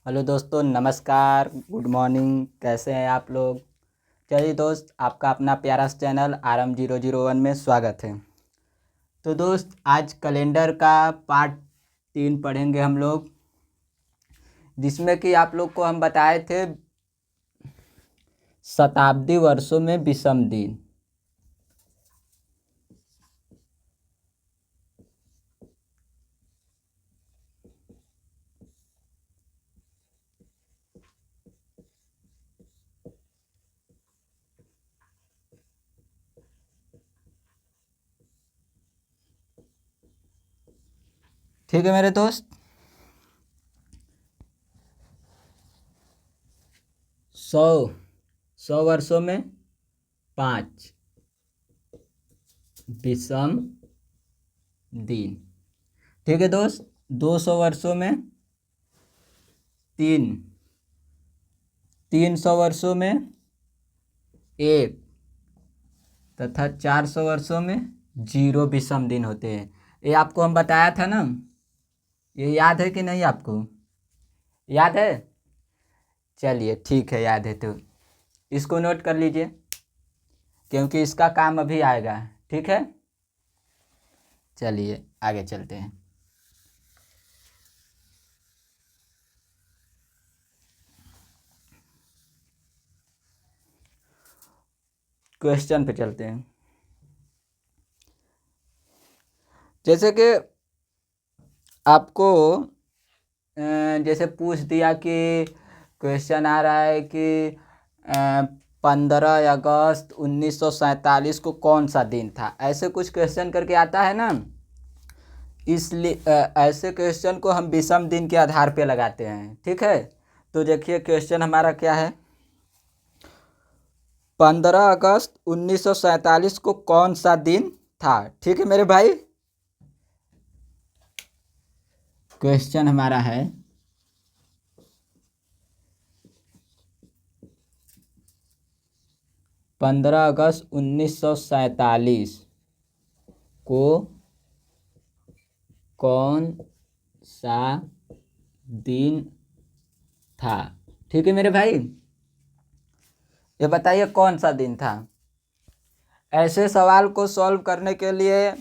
Hello दोस्तों, नमस्कार, good morning. कैसे हैं आप लोग? चलिए दोस्त, आपका अपना प्यारा सा चैनल RM001 में स्वागत है। तो दोस्त, आज कैलेंडर का पार्ट 3 पढ़ेंगे हम लोग, जिसमें कि आप लोग को हम बताए थे शताब्दी वर्षों में विषम दिन। ठीक है मेरे दोस्त। 100 वर्षों में 5 विषम दिन। ठीक है दोस्त। 200 वर्षों में 3, 300 वर्षों में 1 तथा 400 वर्षों में 0 विषम दिन होते हैं। ये आपको हम बताया था ना। ये याद है कि नहीं आपको? याद है? चलिए ठीक है, याद है तो इसको नोट कर लीजिए, क्योंकि इसका काम अभी आएगा। ठीक है, चलिए आगे चलते हैं। क्वेश्चन पे चलते हैं। जैसे कि आपको जैसे पूछ दिया कि क्वेश्चन आ रहा है कि 15 अगस्त 1947 को कौन सा दिन था, ऐसे कुछ क्वेश्चन करके आता है ना। इसलिए ऐसे क्वेश्चन को हम विषम दिन के आधार पे लगाते हैं। ठीक है, तो देखिए क्वेश्चन हमारा क्या है। 15 अगस्त 1947 को कौन सा दिन था? ठीक है मेरे भाई, क्वेश्चन हमारा है 15 अगस्त 1947 को कौन सा दिन था। ठीक है मेरे भाई, ये बताइए कौन सा दिन था। ऐसे सवाल को सॉल्व करने के लिए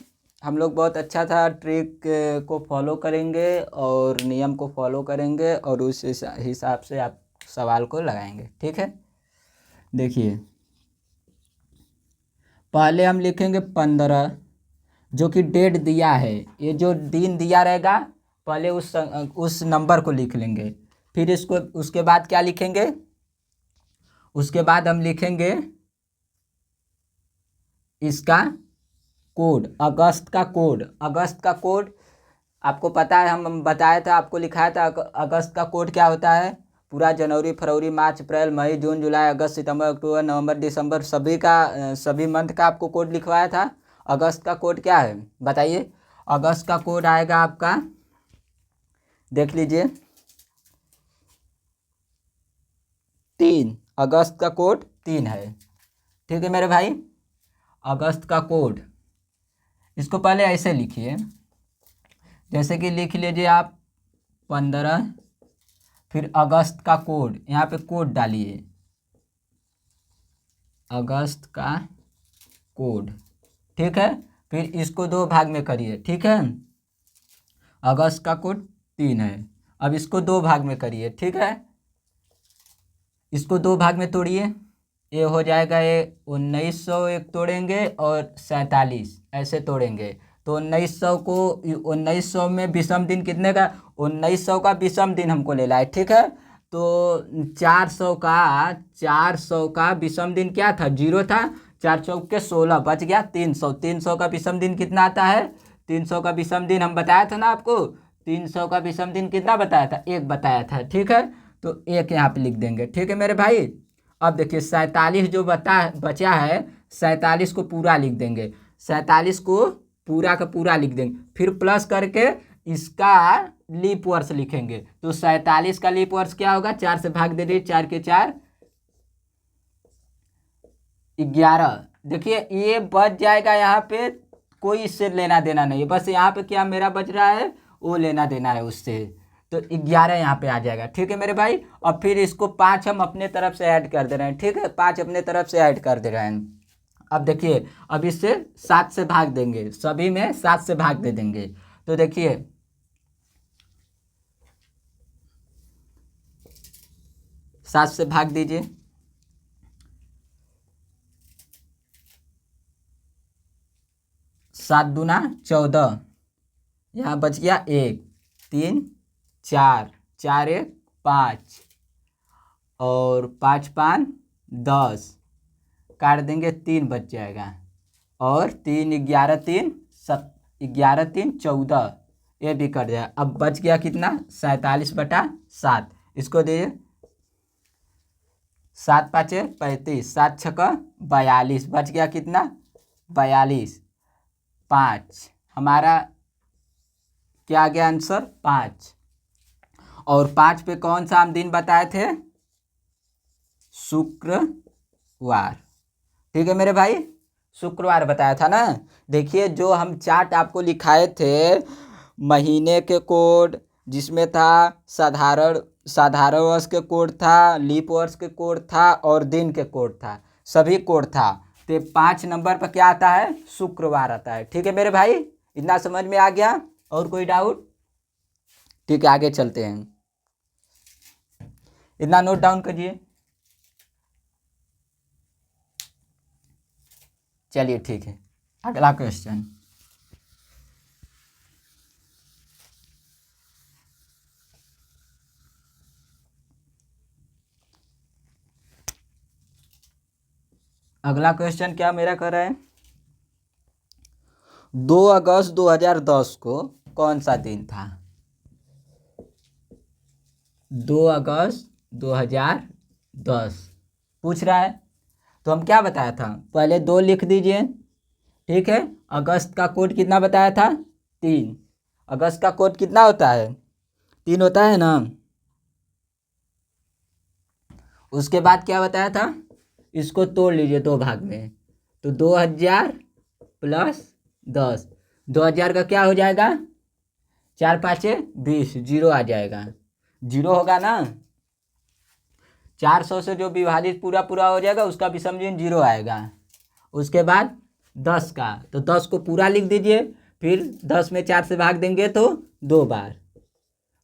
हम लोग बहुत अच्छा था ट्रिक को फॉलो करेंगे और नियम को फॉलो करेंगे और उस हिसाब से आप सवाल को लगाएंगे। ठीक है, देखिए पहले हम लिखेंगे 15, जो कि डेट दिया है। ये जो दिन दिया रहेगा पहले उस नंबर को लिख लेंगे। फिर इसको उसके बाद क्या लिखेंगे? उसके बाद हम लिखेंगे इसका कोड, अगस्त का कोड। अगस्त का कोड आपको पता है, हम बताया था, आपको लिखाया था अगस्त का कोड क्या होता है। पूरा जनवरी, फरवरी, मार्च, अप्रैल, मई, जून, जुलाई, अगस्त, सितंबर, अक्टूबर, नवंबर, दिसंबर सभी मंथ का आपको कोड लिखवाया था। अगस्त का कोड क्या है बताइए? अगस्त का कोड आएगा आपका, देख लीजिए, 3। अगस्त का कोड 3 है। ठीक है मेरे भाई, अगस्त का कोड, इसको पहले ऐसे लिखिए, जैसे कि लिख लीजिए आप 15, फिर अगस्त का कोड, यहाँ पे कोड डालिए, अगस्त का कोड। ठीक है, फिर इसको 2 भाग में करिए। ठीक है, अगस्त का कोड 3 है। अब इसको 2 भाग में करिए। ठीक है, इसको 2 भाग में तोड़िए। ये हो जाएगा, ये 1900 एक तोड़ेंगे और 47 ऐसे तोड़ेंगे। तो 1900 में विषम दिन कितने का? 1900 का विषम दिन हमको लेना है। ठीक है, तो 400 का विषम दिन क्या था? 0 था। 4 चौक के 16 बच गया 300। 300 का विषम दिन कितना आता है? 300 का विषम दिन हम बताया था ना आपको। 300 का विषम दिन कितना बताया था? 1 बताया था। ठीक है, तो 1 यहाँ पे लिख देंगे। ठीक है मेरे भाई, अब देखिए 47 जो बचा है, 47 को पूरा लिख देंगे। 47 को पूरा का पूरा लिख देंगे, फिर प्लस करके इसका लीप वर्ष लिखेंगे। तो 47 का लीप वर्ष क्या होगा? 4 से भाग दे दीजिए, 4 के 4 11। देखिए ये बच जाएगा यहाँ पे, कोई इससे लेना देना नहीं है। बस यहाँ पे क्या मेरा बच रहा है, वो लेना देना है उससे। तो 11 यहाँ पे आ जाएगा। ठीक है मेरे भाई। और फिर इसको 5 हम अपने तरफ से ऐड कर दे रहे हैं। ठीक है, 5 अपने तरफ से ऐड कर दे रहे हैं। अब देखिए, अब इससे 7 से भाग देंगे, सभी में 7 से भाग दे देंगे। तो देखिए 7 से भाग दीजिए। 7 दूना 14, यहाँ बच गया 1, 3 4, 4 1 5, और 5 5 10, काट देंगे 3 बच जाएगा, और 3 11 3 11 3 14, ये भी कट जाएगा। अब बच गया कितना, 47/7। इसको दीजिए, 7 5 35, 7 6 42, बच गया कितना, 42। 5 हमारा क्या आ गया आंसर, 5। और 5 पे कौन सा हम दिन बताए थे, शुक्रवार। ठीक है मेरे भाई, शुक्रवार बताया था ना। देखिए जो हम चार्ट आपको लिखाए थे, महीने के कोड जिसमें था, साधारण वर्ष के कोड था, लीप वर्ष के कोड था, और दिन के कोड था, सभी कोड था। तो 5 नंबर पर क्या आता है, शुक्रवार आता है। ठीक है मेरे भाई, इतना समझ में आ गया। और कोई डाउट? ठीक है, आगे चलते हैं। इतना नोट डाउन करिए। चलिए ठीक है, अगला क्वेश्चन। अगला क्वेश्चन क्या मेरा कर रहा है, 2 अगस्त 2010 को कौन सा दिन था। 2 अगस्त 2010 पूछ रहा है। तो हम क्या बताया था, पहले 2 लिख दीजिए। ठीक है, अगस्त का कोड कितना बताया था, 3। अगस्त का कोड कितना होता है, 3 होता है ना। उसके बाद क्या बताया था, इसको तोड़ लीजिए 2 भाग में। तो 2000 प्लस 10, 2000 का क्या हो जाएगा, 4 5 20, 0 आ जाएगा, 0 होगा ना। 400 से जो विभाजित पूरा पूरा हो जाएगा उसका विषम चिन्ह 0 आएगा। उसके बाद 10 का, तो 10 को पूरा लिख दीजिए। फिर 10 में 4 से भाग देंगे तो 2 बार,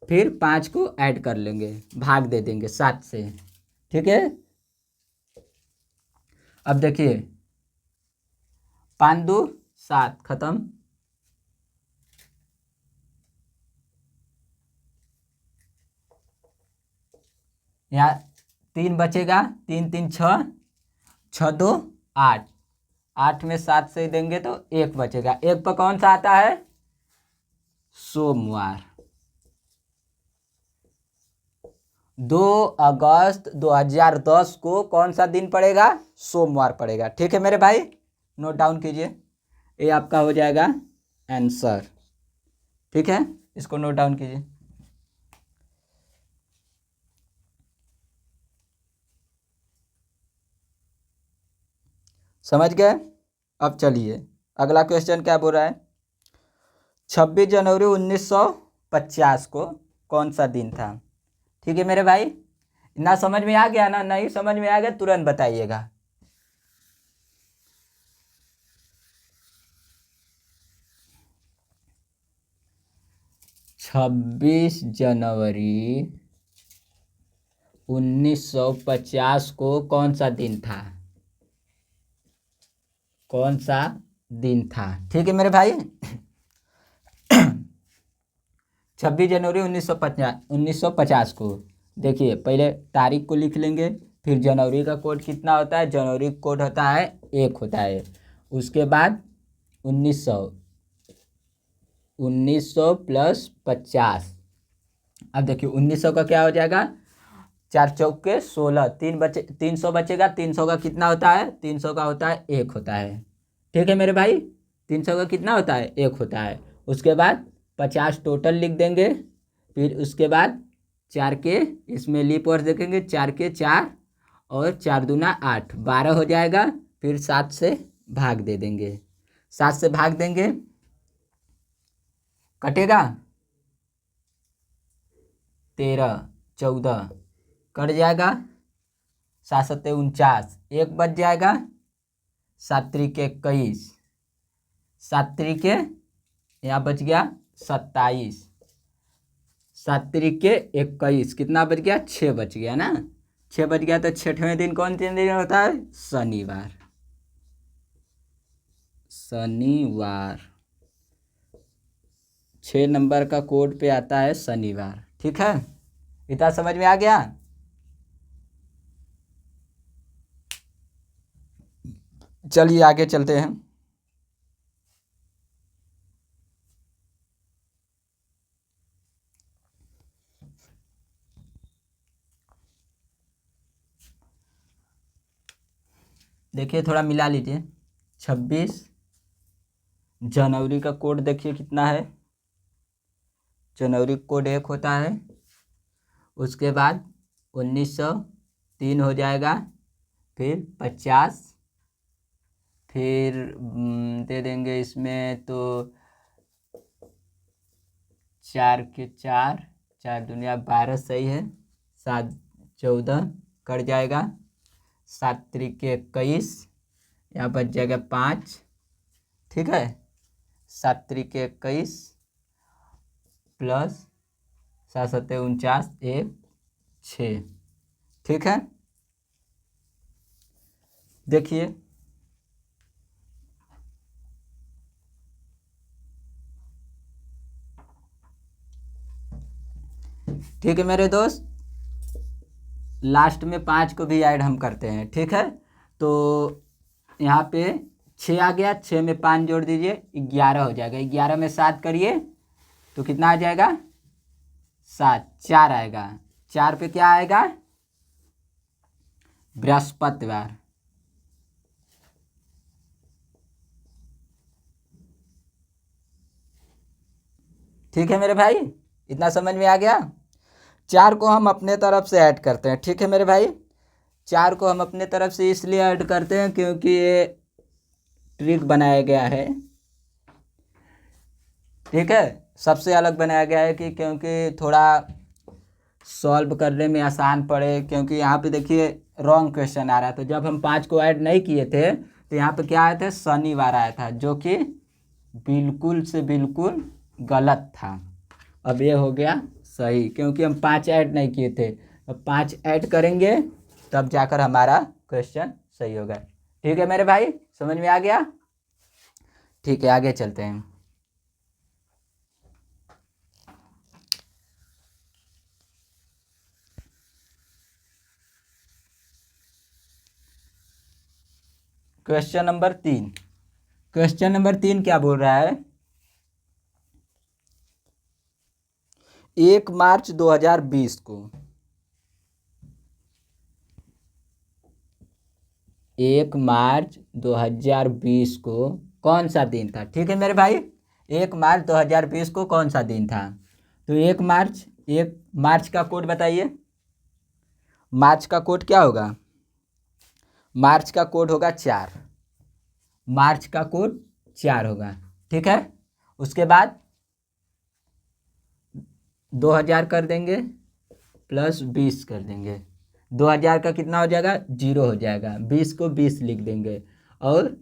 फिर 5 को ऐड कर लेंगे, भाग दे देंगे 7 से। ठीक है, अब देखिए 5 2 7 खत्म। यहाँ 3 बचेगा, 3 3 6, 6 2 8, 8 में 7 से देंगे तो 1 बचेगा। 1 पर कौन सा आता है, सोमवार। 2 अगस्त 2010 को कौन सा दिन पड़ेगा, सोमवार पड़ेगा। ठीक है मेरे भाई, नोट डाउन कीजिए, ये आपका हो जाएगा आंसर। ठीक है, इसको नोट डाउन कीजिए। समझ गए। अब चलिए अगला क्वेश्चन क्या बोल रहा है, 26 जनवरी 1950 को कौन सा दिन था। ठीक है मेरे भाई, ना समझ में आ गया ना, नहीं समझ में आ गया तुरंत बताइएगा। छब्बीस जनवरी 1950 को कौन सा दिन था, कौन सा दिन था। ठीक है मेरे भाई, 26 जनवरी 1950 को देखिए, पहले तारीख को लिख लेंगे। फिर जनवरी का कोड कितना होता है, जनवरी का कोड होता है 1 होता है। उसके बाद 1900 प्लस 50। अब देखिए 1900 का क्या हो जाएगा, 4 चौके 16, 300 बचेगा। 300 का कितना होता है, 300 का होता है 1 होता है। ठीक है मेरे भाई, 300 का कितना होता है, 1 होता है। उसके बाद 50 टोटल लिख देंगे। फिर उसके बाद 4 के इसमें लीप वर्ष देखेंगे, 4 के 4, और 4 दूना 8, 12 हो जाएगा। फिर 7 से भाग दे देंगे, 7 से भाग देंगे, कटेगा। 13, 14 कट जाएगा, 7 सत्ते 49, 1 बच जाएगा, 7 त्रिके 21, 7 त्रिके यहाँ बच गया 27, 7 त्रिके 21, कितना बच गया, 6 बच गया ना, 6 बच गया। तो छठवें दिन कौन सा दिन होता है, शनिवार। शनिवार 6 नंबर का कोड पे आता है शनिवार। ठीक है, इतना समझ में आ गया। चलिए आगे चलते हैं। देखिए थोड़ा मिला लीजिए। 26 जनवरी का कोड देखिए कितना है, जनवरी कोड 1 होता है। उसके बाद 1903 हो जाएगा, फिर 50, फिर दे देंगे इसमें तो 4 के 4, 4 दुनिया 12 सही है, 7 14 कट जाएगा, 7 त्रिके 21, यहाँ बच जाएगा 5। ठीक है, 7 त्रिके 21 प्लस 7 सत्ते 49, 1 6। ठीक है, देखिए ठीक है मेरे दोस्त, लास्ट में 5 को भी ऐड हम करते हैं। ठीक है, तो यहाँ पे 6 आ गया, 6 में 5 जोड़ दीजिए, 11 हो जाएगा, 11 में 7 करिए तो कितना आ जाएगा, 7, 4 आएगा, 4 पे क्या आएगा, बृहस्पतिवार। ठीक है मेरे भाई, इतना समझ में आ गया। 4 को हम अपने तरफ से ऐड करते हैं। ठीक है मेरे भाई, 4 को हम अपने तरफ से इसलिए ऐड करते हैं क्योंकि ये ट्रिक बनाया गया है। ठीक है, सबसे अलग बनाया गया है कि क्योंकि थोड़ा सॉल्व करने में आसान पड़े, क्योंकि यहाँ पे देखिए रॉन्ग क्वेश्चन आ रहा था। जब हम 5 को ऐड नहीं किए थे तो यहाँ पे क्या आया था, शनिवार आया था, जो कि बिल्कुल से बिल्कुल गलत था। अब ये हो गया सही, क्योंकि हम 5 ऐड नहीं किए थे। अब 5 ऐड करेंगे तब जाकर हमारा क्वेश्चन सही होगा। ठीक है मेरे भाई, समझ में आ गया। ठीक है, आगे चलते हैं। क्वेश्चन नंबर 3, क्वेश्चन नंबर 3 क्या बोल रहा है, 1 मार्च 2020 को, 1 मार्च 2020 को कौन सा दिन था। ठीक है मेरे भाई, 1 मार्च 2020 को कौन सा दिन था। तो 1 मार्च का कोड बताइए, मार्च का कोड क्या होगा, मार्च का कोड होगा 4, मार्च का कोड 4 होगा। ठीक है, उसके बाद 2000 कर देंगे प्लस 20 कर देंगे, 2000 का कितना हो जाएगा, 0 हो जाएगा, 20 को 20 लिख देंगे, और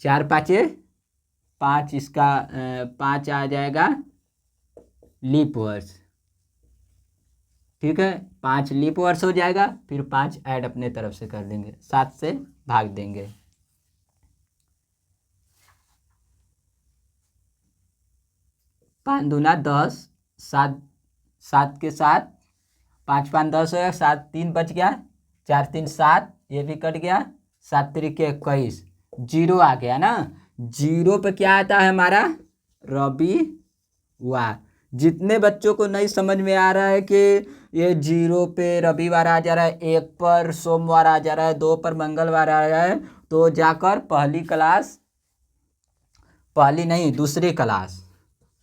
4 5 5, इसका 5 आ जाएगा लीप वर्ष। ठीक है, 5 लीप वर्ष हो जाएगा, फिर 5 ऐड अपने तरफ से कर देंगे, 7 से भाग देंगे। पाँच दूना 10, 7 7 के 7, 5 5 10 हो गया, 7 3 बच गया, 4 3 7, ये भी कट गया, 7 त्रिके 21, 0 आ गया ना। 0 पे क्या आता है हमारा, रविवार। जितने बच्चों को नहीं समझ में आ रहा है कि ये 0 पे रविवार आ जा रहा है, 1 पर सोमवार आ जा रहा है, 2 पर मंगलवार आ रहा है, तो जाकर पहली क्लास, पहली नहीं दूसरी क्लास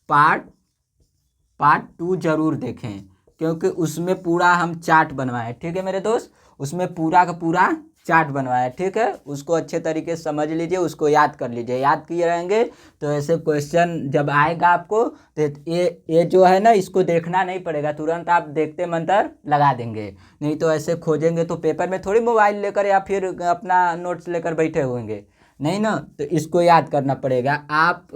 पार्ट 2 जरूर देखें, क्योंकि उसमें पूरा हम चार्ट बनवाएं। ठीक है मेरे दोस्त, उसमें पूरा का पूरा चार्ट बनवाया, ठीक है। उसको अच्छे तरीके से समझ लीजिए, उसको याद कर लीजिए। याद किए रहेंगे तो ऐसे क्वेश्चन जब आएगा आपको तो ये जो है ना, इसको देखना नहीं पड़ेगा, तुरंत आप देखते मंतर लगा देंगे। नहीं तो ऐसे खोजेंगे तो पेपर में थोड़ी मोबाइल लेकर या फिर अपना नोट्स लेकर बैठे होंगे, नहीं ना। तो इसको याद करना पड़ेगा। आप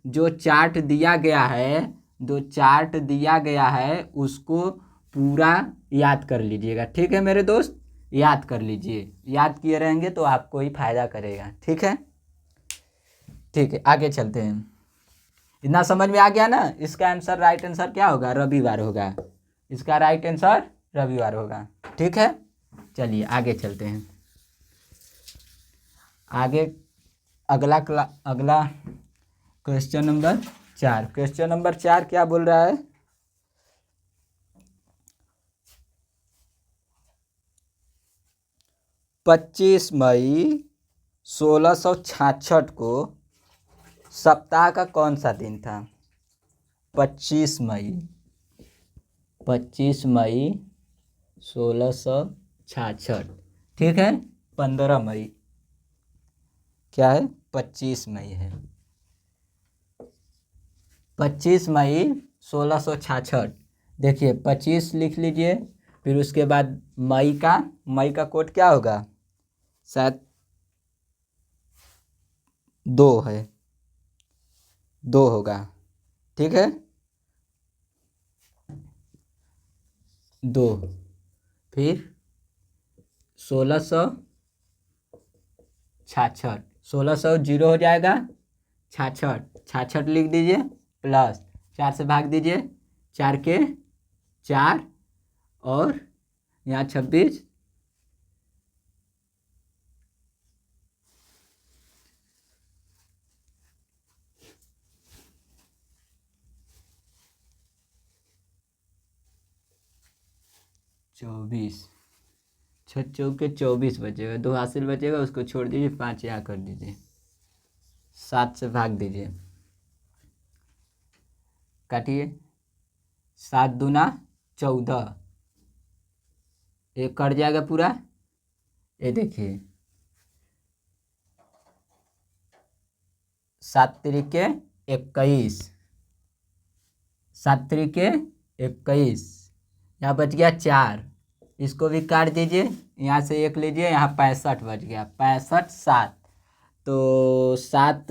जो चार्ट दिया गया है, जो चार्ट दिया गया है उसको पूरा याद कर लीजिएगा, ठीक है मेरे दोस्त। याद कर लीजिए, याद किए रहेंगे तो आपको ही फायदा करेगा, ठीक है। ठीक है, आगे चलते हैं। इतना समझ में आ गया ना। इसका आंसर, राइट आंसर क्या होगा? रविवार होगा। इसका राइट आंसर रविवार होगा, ठीक है। चलिए आगे चलते हैं। आगे अगला क्वेश्चन नंबर 4। क्वेश्चन नंबर 4 क्या बोल रहा है? 25 मई 1666 को सप्ताह का कौन सा दिन था? 25 मई 1666, ठीक है। 15 मई क्या है? 25 मई है। 25 मई 1666। देखिए 25 लिख लीजिए, फिर उसके बाद मई का कोड क्या होगा? शायद 2 है, 2 होगा, ठीक है। 2, फिर 1666, 1600 जीरो हो जाएगा, 66 लिख दीजिए, प्लस 4 से भाग दीजिए, 4 के 4 और यहाँ 26, चौबीस, 6 चौके 24 बचेगा, 2 हासिल बचेगा, उसको छोड़ दीजिए, 5 यहाँ कर दीजिए, 7 से भाग दीजिए, काटिए, 7 दूना 14, एक कट जाएगा पूरा। ये देखिए 7 तिरिके 21, 7 तिरिके 21, यहाँ बच गया 4, इसको भी काट दीजिए, यहाँ से 1 लीजिए, यहाँ 65 बच गया, 65 7, तो 7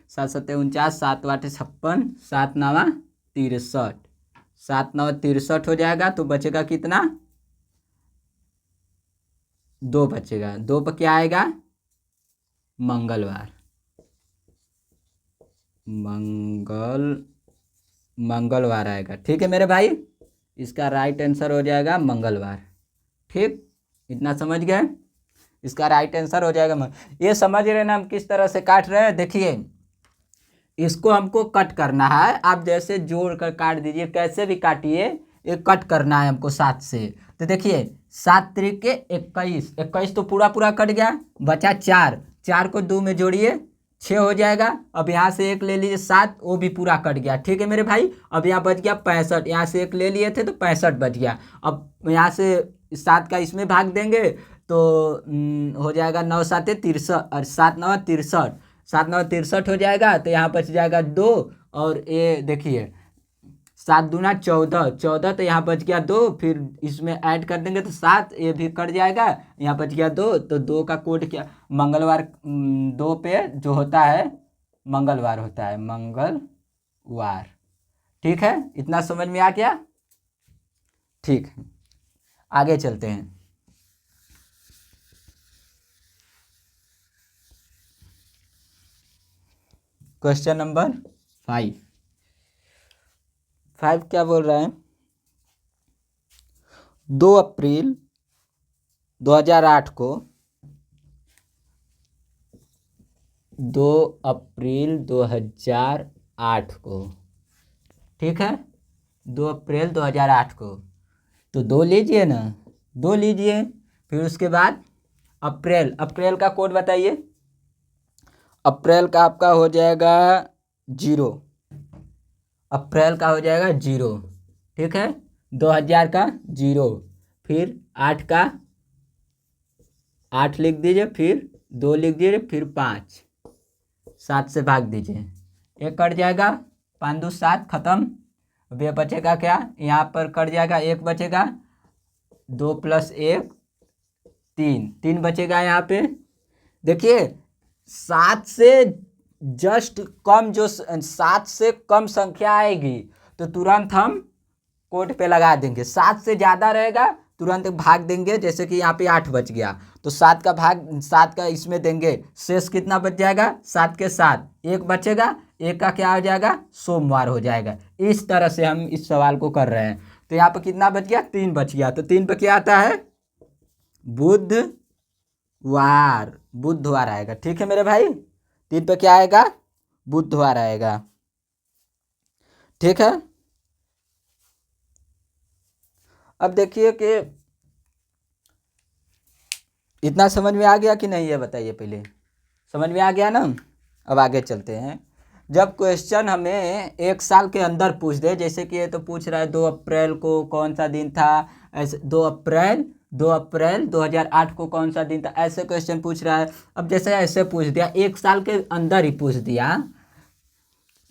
7 सत्ते 49, 7 8 56, 7 9 63, 7 9 63 हो जाएगा। तो बचेगा कितना? 2 बचेगा। 2 पर क्या आएगा? मंगलवार। मंगलवार आएगा, ठीक है मेरे भाई। इसका राइट आंसर हो जाएगा मंगलवार, ठीक। इतना समझ गए? इसका राइट आंसर हो जाएगा ये समझ रहे ना हम किस तरह से काट रहे हैं? देखिए इसको हमको कट करना है, आप जैसे जोड़ कर काट दीजिए, कैसे भी काटिए, ये कट करना है हमको 7 से। तो देखिए 7 तिरिके 21, 21 तो पूरा पूरा कट गया, बचा 4, 4 को 2 में जोड़िए, 6 हो जाएगा। अब यहाँ से 1 ले लीजिए 7, वो भी पूरा कट गया, ठीक है मेरे भाई। अब यहाँ बच गया 65, यहाँ से 1 ले लिए थे तो 65 बच गया। अब यहाँ से 7 का इसमें भाग देंगे तो हो जाएगा 9 7 63 और 7 9 63, 7 9 63 हो जाएगा। तो यहाँ बच जाएगा 2, और ये देखिए 7 दूना 14, 14 तो यहाँ बच गया 2, फिर इसमें ऐड कर देंगे तो 7, ये भी कट जाएगा, यहाँ बच गया 2। तो 2 का कोड क्या? मंगलवार, 2 पे जो होता है मंगलवार होता है, मंगलवार, ठीक है। इतना समझ में आ गया? ठीक है, आगे चलते हैं। क्वेश्चन नंबर 5 क्या बोल रहा है? 2 अप्रैल 2008 को 2 अप्रैल 2008 को, ठीक है। 2 अप्रैल 2008 को, तो 2 लीजिए ना, 2 लीजिए, फिर उसके बाद अप्रैल का कोड बताइए। अप्रैल का आपका हो जाएगा 0, अप्रैल का हो जाएगा 0, ठीक है। 2000 का 0, फिर 8 का 8 लिख दीजिए, फिर 2 लिख दीजिए, फिर 5, 7 से भाग दीजिए, 1 कट जाएगा, 5 2 7 खत्म। अब ये बचेगा क्या, यहाँ पर कट जाएगा, 1 बचेगा, 2 + 1 3, 3 बचेगा यहाँ पे। देखिए 7 से जस्ट कम, जो 7 से कम संख्या आएगी तो तुरंत हम कोट पे लगा देंगे, 7 से ज़्यादा रहेगा तुरंत भाग देंगे। जैसे कि यहाँ पे 8 बच गया तो 7 का भाग 7 का इसमें देंगे, शेष कितना बच जाएगा, 7 के 7 1 बचेगा, 1 का क्या हो जाएगा, सोमवार हो जाएगा। इस तरह से हम इस सवाल को कर रहे हैं। तो यहाँ पे कितना बच गया, 3 बच गया। तो 3 पे क्या आता है, बुधवार, बुधवार आएगा। ठीक है मेरे भाई, 3 पे क्या आएगा, बुधवार आएगा। ठीक है, अब देखिए कि इतना समझ में आ गया कि नहीं, ये बताइए पहले। समझ में आ गया ना। अब आगे चलते हैं। जब क्वेश्चन हमें 1 साल के अंदर पूछ दे, जैसे कि ये तो पूछ रहा है 2 अप्रैल को कौन सा दिन था, ऐसे 2 अप्रैल 2008 को कौन सा दिन था, ऐसे क्वेश्चन पूछ रहा है। अब जैसे ऐसे पूछ दिया, 1 साल के अंदर ही पूछ दिया,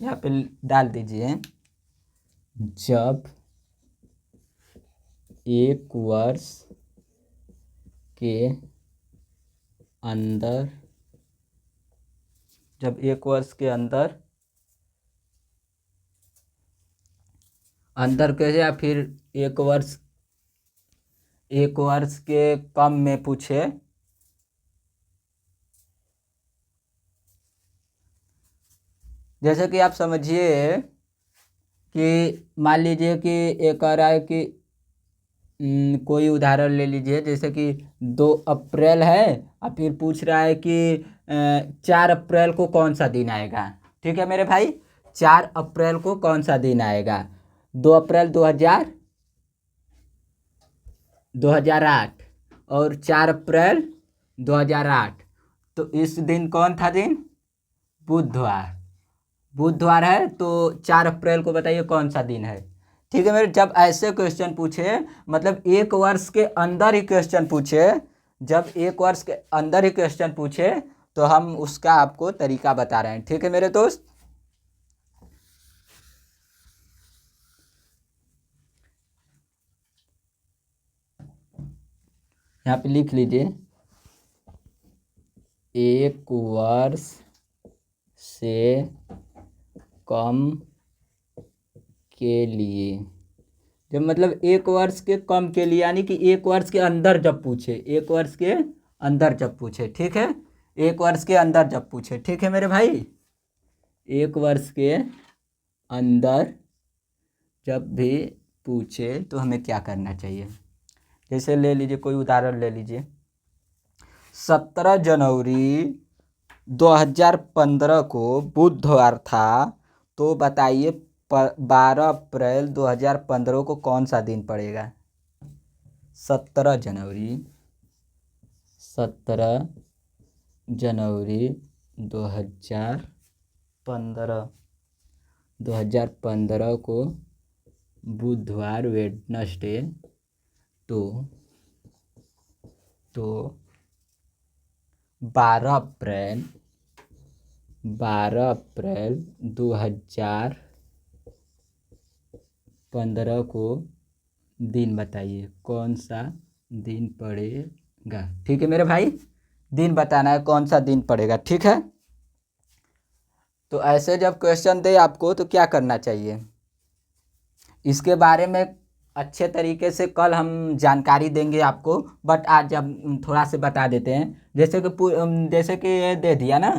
यहाँ पे डाल दीजिए, जब 1 वर्ष के अंदर, जब 1 वर्ष के अंदर कैसे, या फिर 1 वर्ष के कम में पूछे, जैसे कि आप समझिए कि मान लीजिए कि एक कह रहा है कि कोई उदाहरण ले लीजिए, जैसे कि 2 अप्रैल है और फिर पूछ रहा है कि 4 अप्रैल को कौन सा दिन आएगा। ठीक है मेरे भाई, 4 अप्रैल को कौन सा दिन आएगा, 2 अप्रैल 2008 और 4 अप्रैल 2008। तो इस दिन कौन था दिन, बुधवार, बुधवार है। तो 4 अप्रैल को बताइए कौन सा दिन है। ठीक है मेरे, जब ऐसे क्वेश्चन पूछे, मतलब 1 वर्ष के अंदर ही क्वेश्चन पूछे, जब 1 वर्ष के अंदर ही क्वेश्चन पूछे तो हम उसका आपको तरीका बता रहे हैं। ठीक है मेरे दोस्त, यहाँ पे लिख लीजिए, 1 वर्ष से कम के लिए, जब मतलब 1 वर्ष के कम के लिए, यानी कि 1 वर्ष के अंदर जब पूछे, 1 वर्ष के अंदर जब पूछे। ठीक है, 1 वर्ष के अंदर जब पूछे। ठीक है मेरे भाई, 1 वर्ष के अंदर जब भी पूछे तो हमें क्या करना चाहिए। जैसे ले लीजिए, कोई उदाहरण ले लीजिए, 17 जनवरी 2015 को बुधवार था, तो बताइए 12 अप्रैल 2015 को कौन सा दिन पड़ेगा। 17 जनवरी 2015 को बुधवार, वेडनेसडे, तो 12 अप्रैल 2015 को दिन बताइए कौन सा दिन पड़ेगा। ठीक है मेरे भाई, दिन बताना है कौन सा दिन पड़ेगा। ठीक है, तो ऐसे जब क्वेश्चन दे आपको तो क्या करना चाहिए, इसके बारे में अच्छे तरीके से कल हम जानकारी देंगे आपको, बट आज अब थोड़ा से बता देते हैं। जैसे कि ये दे दिया ना,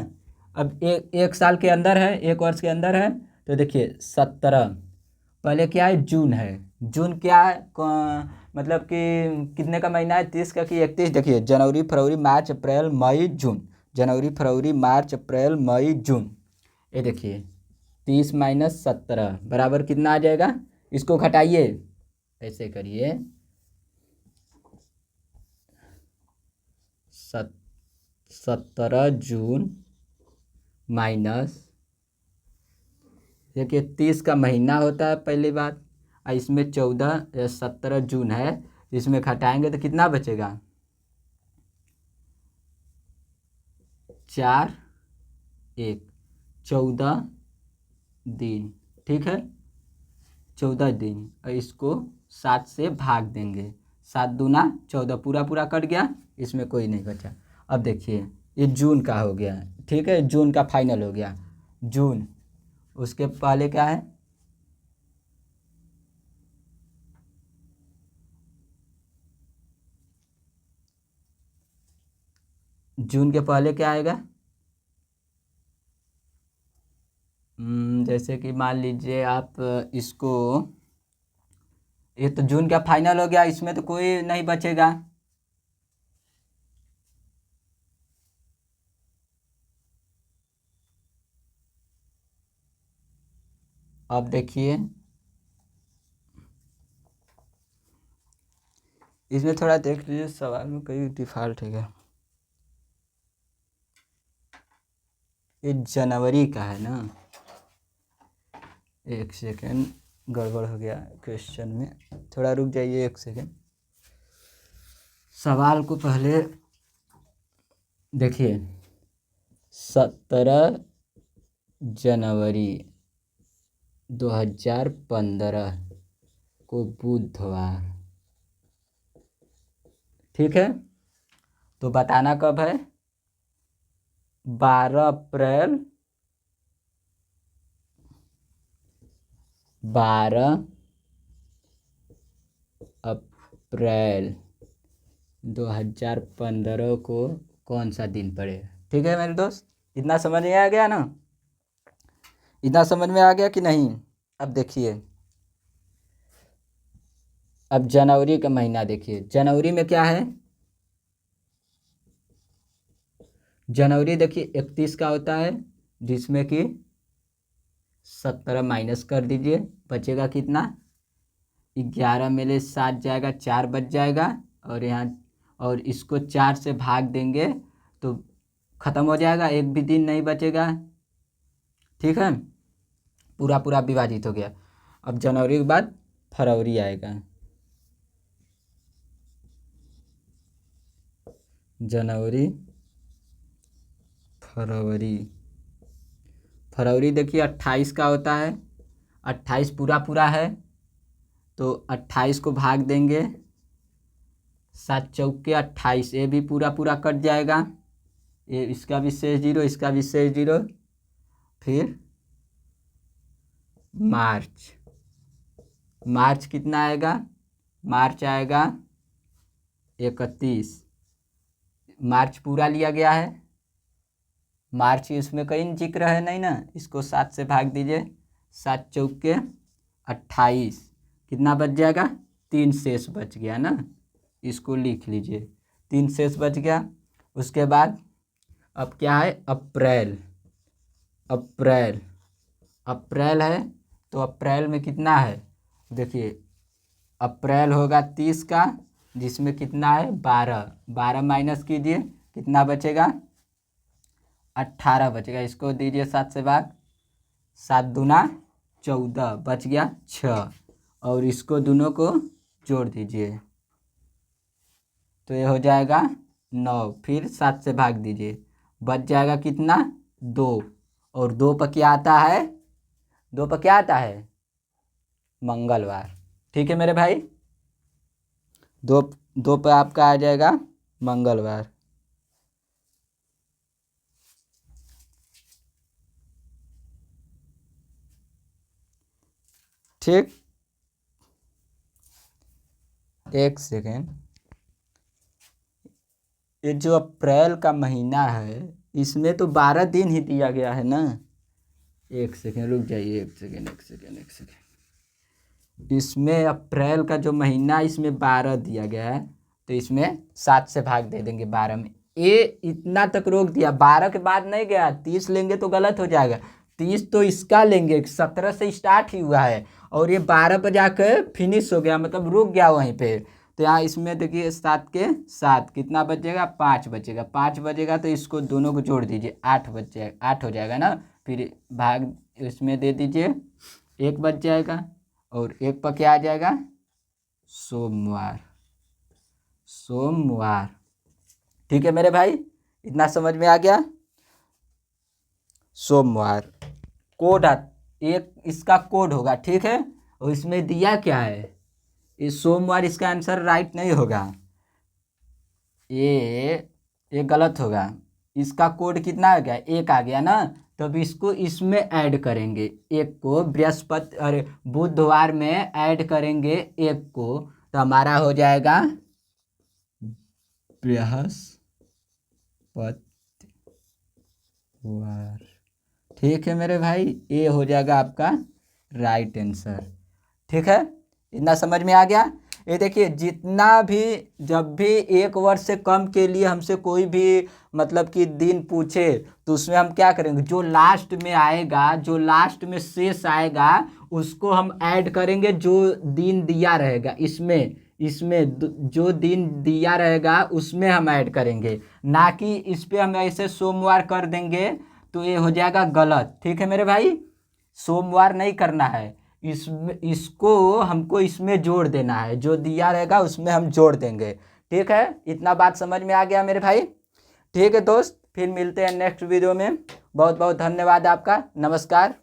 अब 1 साल के अंदर है, 1 वर्ष के अंदर है, तो देखिए 17, पहले क्या है, जून है। जून क्या है, मतलब कि कितने का महीना है, 30 का कि 31। देखिए जनवरी फरवरी मार्च अप्रैल मई जून, जनवरी फरवरी मार्च अप्रैल मई जून। ये देखिए 30 - 17 बराबर कितना आ जाएगा, इसको घटाइए, ऐसे करिए, 17 जून माइनस, देखिए 30 का महीना होता है पहली बात, और इसमें 17 जून है, इसमें घटाएंगे तो कितना बचेगा, 4 1 14 दिन, ठीक है, 14 दिन। और इसको 7 से भाग देंगे, 7 दूना 14, पूरा पूरा कट गया, इसमें कोई नहीं बचा। अब देखिए ये जून का हो गया, ठीक है, जून का फाइनल हो गया, जून। उसके पहले क्या है, जून के पहले क्या आएगा, जैसे कि मान लीजिए आप इसको, ये तो जून का फाइनल हो गया, इसमें तो कोई नहीं बचेगा। अब देखिए इसमें थोड़ा देख लीजिए, सवाल में कई डिफ़ॉल्ट है क्या, ये जनवरी का है ना, एक सेकेंड, गड़बड़ हो गया क्वेश्चन में, थोड़ा रुक जाइए एक सेकेंड। सवाल को पहले देखिए, 17 जनवरी 2015 को बुधवार, ठीक है, तो बताना कब है, 12 अप्रैल 2015 को कौन सा दिन पड़ेगा, ठीक है मेरे दोस्त, इतना समझ में आ गया ना, इतना समझ में आ गया कि नहीं। अब देखिए, अब जनवरी का महीना देखिए, जनवरी में क्या है, जनवरी देखिए 31 का होता है, जिसमें कि 17 माइनस कर दीजिए, बचेगा कितना, 11 में ले 7 जाएगा, 4 बच जाएगा, और यहाँ और इसको 4 से भाग देंगे तो ख़त्म हो जाएगा, एक भी दिन नहीं बचेगा, ठीक है, पूरा पूरा विभाजित हो गया। अब जनवरी के बाद फरवरी आएगा, जनवरी फरवरी, फरवरी देखिए 28 का होता है, 28 पूरा पूरा है, तो 28 को भाग देंगे, 7 चौके 28, ये भी पूरा पूरा कट जाएगा, ये इसका भी शेष 0, इसका भी शेष 0। फिर मार्च, मार्च कितना आएगा, मार्च आएगा 31, मार्च पूरा लिया गया है, मार्च इसमें कहीं जिक्र है नहीं ना, इसको 7 से भाग दीजिए, 7 चौके 28, कितना बच जाएगा, 3 शेष बच गया ना, इसको लिख लीजिए, 3 शेष बच गया। उसके बाद अब क्या है, अप्रैल, अप्रैल, अप्रैल है, तो अप्रैल में कितना है, देखिए अप्रैल होगा 30 का, जिसमें कितना है 12, 12 माइनस कीजिए, कितना बचेगा, 18 बचेगा, इसको दीजिए 7 से भाग, 7 दूना 14, बच गया 6, और इसको दोनों को जोड़ दीजिए, तो ये हो जाएगा 9, फिर 7 से भाग दीजिए, बच जाएगा कितना, 2, और 2 पर क्या आता है, 2 पर क्या आता है, मंगलवार, ठीक है मेरे भाई, 2 पर आपका आ जाएगा मंगलवार, ठीक, एक सेकेंड, ये जो अप्रैल का महीना है इसमें तो 12 दिन ही दिया गया है ना, एक सेकेंड रुक जाइए, एक सेकेंड, एक सेकेंड, एक सेकेंड, इसमें अप्रैल का जो महीना इसमें 12 दिया गया है, तो इसमें 7 से भाग दे देंगे 12 में, ये इतना तक रोक दिया, 12 के बाद नहीं गया, 30 लेंगे तो गलत हो जाएगा, 30 तो इसका लेंगे, 17 से स्टार्ट ही हुआ है, और ये 12 पर जाकर फिनिश हो गया, मतलब रुक गया वहीं पे, तो यहाँ इसमें देखिए 7 के 7 कितना बचेगा, 5 बचेगा, 5 बचेगा, तो इसको दोनों को जोड़ दीजिए, 8 बच जाएगा, 8 हो जाएगा ना, फिर भाग इसमें दे दीजिए, 1 बच जाएगा, और 1 पर क्या आ जाएगा, सोमवार, सोमवार, ठीक है मेरे भाई, इतना समझ में आ गया। सोमवार कोड एक इसका कोड होगा, ठीक है। और इसमें दिया क्या है, ये सोमवार, इसका आंसर राइट नहीं होगा, ये गलत होगा। इसका कोड कितना आ गया, एक आ गया ना, तो अब इसको इसमें ऐड करेंगे, एक को बृहस्पति अरे बुधवार में ऐड करेंगे एक को, तो हमारा हो जाएगा बृहस्पतिवार। ठीक है मेरे भाई, ये हो जाएगा आपका राइट आंसर। ठीक है, इतना समझ में आ गया। ये देखिए, जितना भी जब भी एक वर्ष से कम के लिए हमसे कोई भी मतलब कि दिन पूछे, तो उसमें हम क्या करेंगे, जो लास्ट में आएगा, जो लास्ट में शेष आएगा, उसको हम ऐड करेंगे जो दिन दिया रहेगा इसमें जो दिन दिया रहेगा उसमें हम ऐड करेंगे, ना कि इस पे हम ऐसे सोमवार कर देंगे तो ये हो जाएगा गलत। ठीक है मेरे भाई, सोमवार नहीं करना है, इसको हमको इसमें जोड़ देना है, जो दिया रहेगा उसमें हम जोड़ देंगे। ठीक है, इतना बात समझ में आ गया मेरे भाई। ठीक है दोस्त, फिर मिलते हैं नेक्स्ट वीडियो में। बहुत बहुत धन्यवाद आपका, नमस्कार।